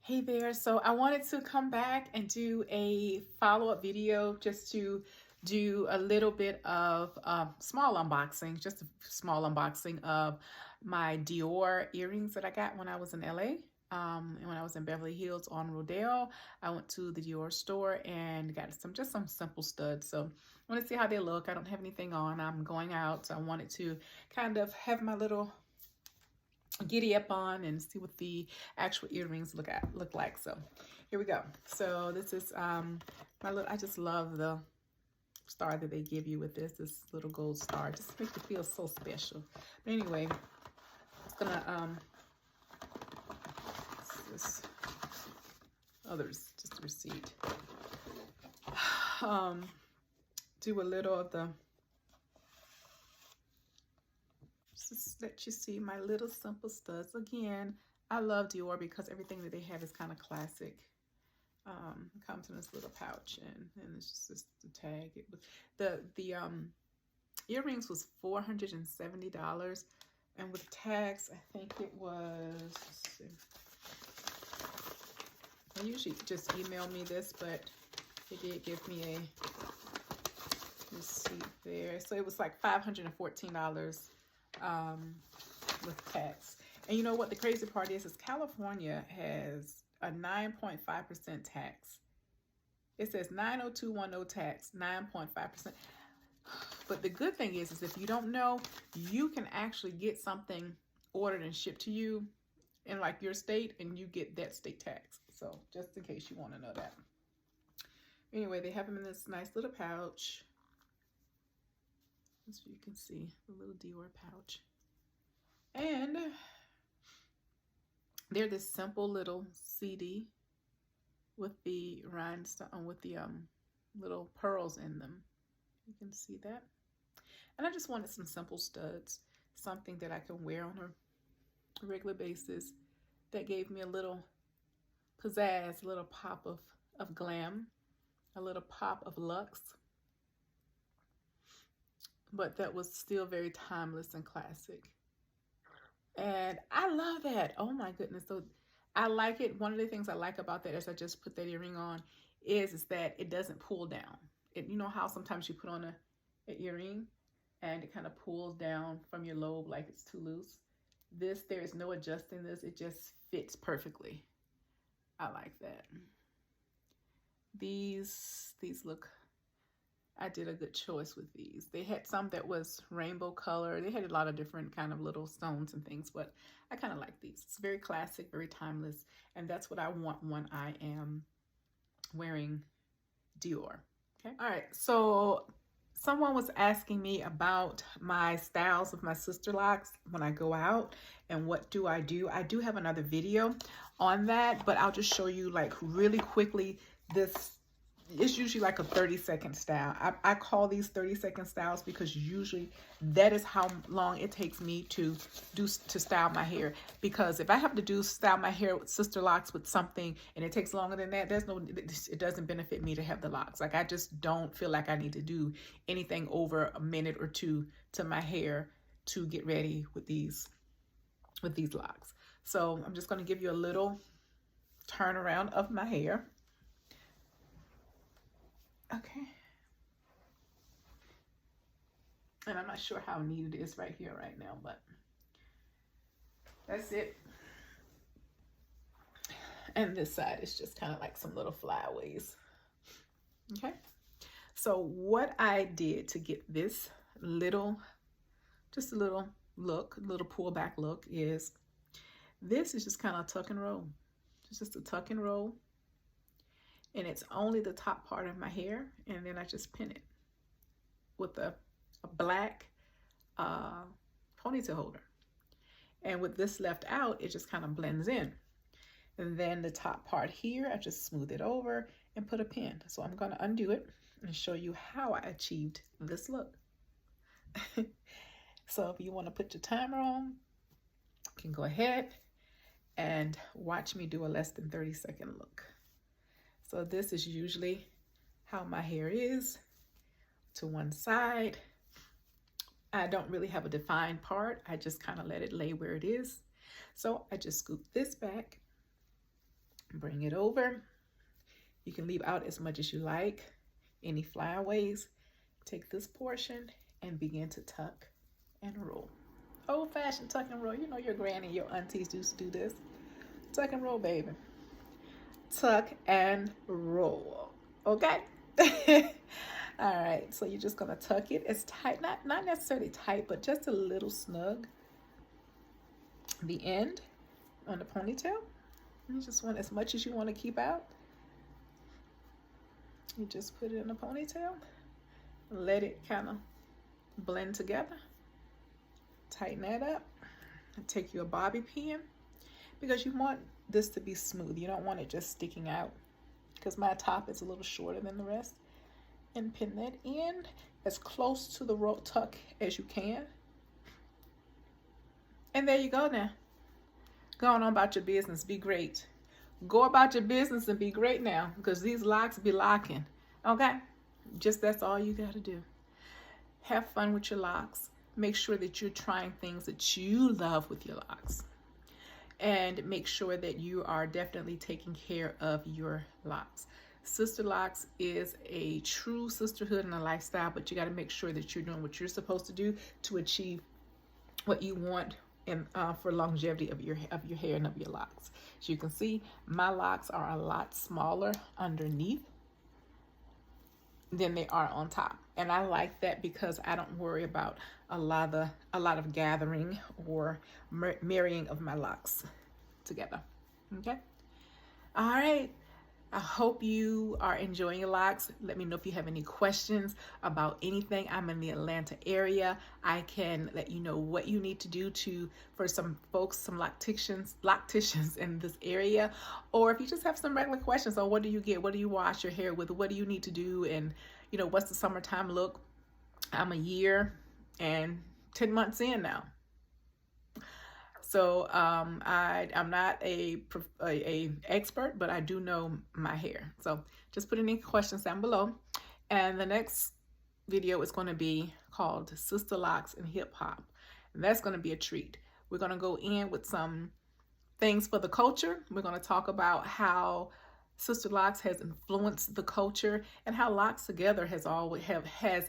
Hey there. So I wanted to come back and do a follow-up video just to do a little bit of small unboxing, just a small unboxing of my Dior earrings that I got when I was in LA. And when I was in Beverly Hills on Rodeo, I went to the Dior store and got just some simple studs. So I want to see how they look. I don't have anything on. I'm going out, so I wanted to kind of have my little giddy up on and see what the actual earrings look like. So here we go. So this is my little, I just love the star that they give you with this little gold star. It just makes you feel so special. But anyway, it's gonna this others just a receipt. Do a little of the, just let you see my little simple studs. Again, I love Dior because everything that they have is kind of classic. It comes in this little pouch, and it's just the tag. It was the earrings was $470, and with tax, I think it was. Let's see. They usually just email me this, but they did give me a receipt there, so it was like $514 with tax. And you know what the crazy part is California has a 9.5% tax. It says 90210 tax, 9.5%. But the good thing is if you don't know, you can actually get something ordered and shipped to you in like your state, and you get that state tax. So just in case you want to know that. Anyway, they have them in this nice little pouch. So you can see the little Dior pouch. And they're this simple little CD with the rhinestone, with the little pearls in them. You can see that. And I just wanted some simple studs, something that I can wear on a regular basis that gave me a little pizzazz, a little pop of glam, a little pop of luxe, but that was still very timeless and classic. And I love that. Oh my goodness. So I like it. One of the things I like about that, as I just put that earring on, is that it doesn't pull down. You know how sometimes you put on an earring and it kind of pulls down from your lobe like it's too loose? There is no adjusting this. It just fits perfectly. I like that. These look, I did a good choice with these. They had some that was rainbow color. They had a lot of different kind of little stones and things, but I kind of like these. It's very classic, very timeless, and that's what I want when I am wearing Dior. Okay. All right. So someone was asking me about my styles with my Sisterlocks when I go out and what do. I do have another video on that, but I'll just show you like really quickly. This it's usually like a 30-second style. I call these 30-second styles because usually that is how long it takes me to style my hair. Because if I have to style my hair with Sisterlocks with something and it takes longer than that, it doesn't benefit me to have the locks. Like I just don't feel like I need to do anything over a minute or two to my hair to get ready with these locks. So I'm just going to give you a little turnaround of my hair. Okay. And I'm not sure how neat it is right here right now, but that's it. And this side is just kind of like some little flyaways. Okay. So what I did to get this just a little look, a little pullback look, is this is just kind of tuck and roll. It's just a tuck and roll. And it's only the top part of my hair, and then I just pin it with a black ponytail holder. And with this left out, it just kind of blends in. And then the top part here, I just smooth it over and put a pin. So I'm going to undo it and show you how I achieved this look. So if you want to put your timer on, you can go ahead and watch me do a less than 30-second look. So this is usually how my hair is to one side. I don't really have a defined part. I just kind of let it lay where it is. So I just scoop this back, Bring it over. You can leave out as much as you like. Any flyaways, take this portion and begin to tuck and roll. Old-fashioned tuck and roll. You know your granny, your aunties used to do this. Tuck and roll, baby. Tuck and roll. Okay? All right, so you're just gonna tuck it as tight, not necessarily tight, but just a little snug. The end on the ponytail. You just want as much as you want to keep out. You just put it in the ponytail. Let it kind of blend together. Tighten that up. And take your bobby pin, because you want this to be smooth. You don't want it just sticking out, because my top is a little shorter than the rest. And pin that in as close to the rope tuck as you can. And there you go now. Go on about your business. Be great. Go about your business and be great now, because these locks be locking. Okay? Just that's all you got to do. Have fun with your locks. Make sure that you're trying things that you love with your locks. And make sure that you are definitely taking care of your locks. Sisterlocks is a true sisterhood and a lifestyle, but you got to make sure that you're doing what you're supposed to do to achieve what you want and for longevity of your hair and of your locks. As you can see, my locks are a lot smaller underneath than they are on top, and I like that because I don't worry about a lot of gathering or marrying of my locks together. Okay, all right. I hope you are enjoying your locks. Let me know if you have any questions about anything. I'm in the Atlanta area. I can let you know what you need to do for some folks, some locticians in this area. Or if you just have some regular questions on what do you get, what do you wash your hair with, what do you need to do, and you know, what's the summertime look? I'm a year and 10 months in now. So I'm not a expert, but I do know my hair. So just put any questions down below. And the next video is going to be called Sister Locks and Hip Hop. And that's going to be a treat. We're going to go in with some things for the culture. We're going to talk about how Sister Locks has influenced the culture, and how Locks Together has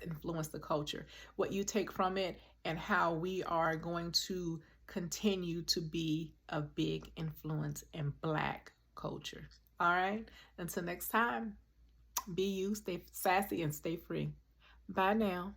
influenced the culture. What you take from it, and how we are going to continue to be a big influence in Black culture. All right, until next time, be you, stay sassy, and stay free. Bye now.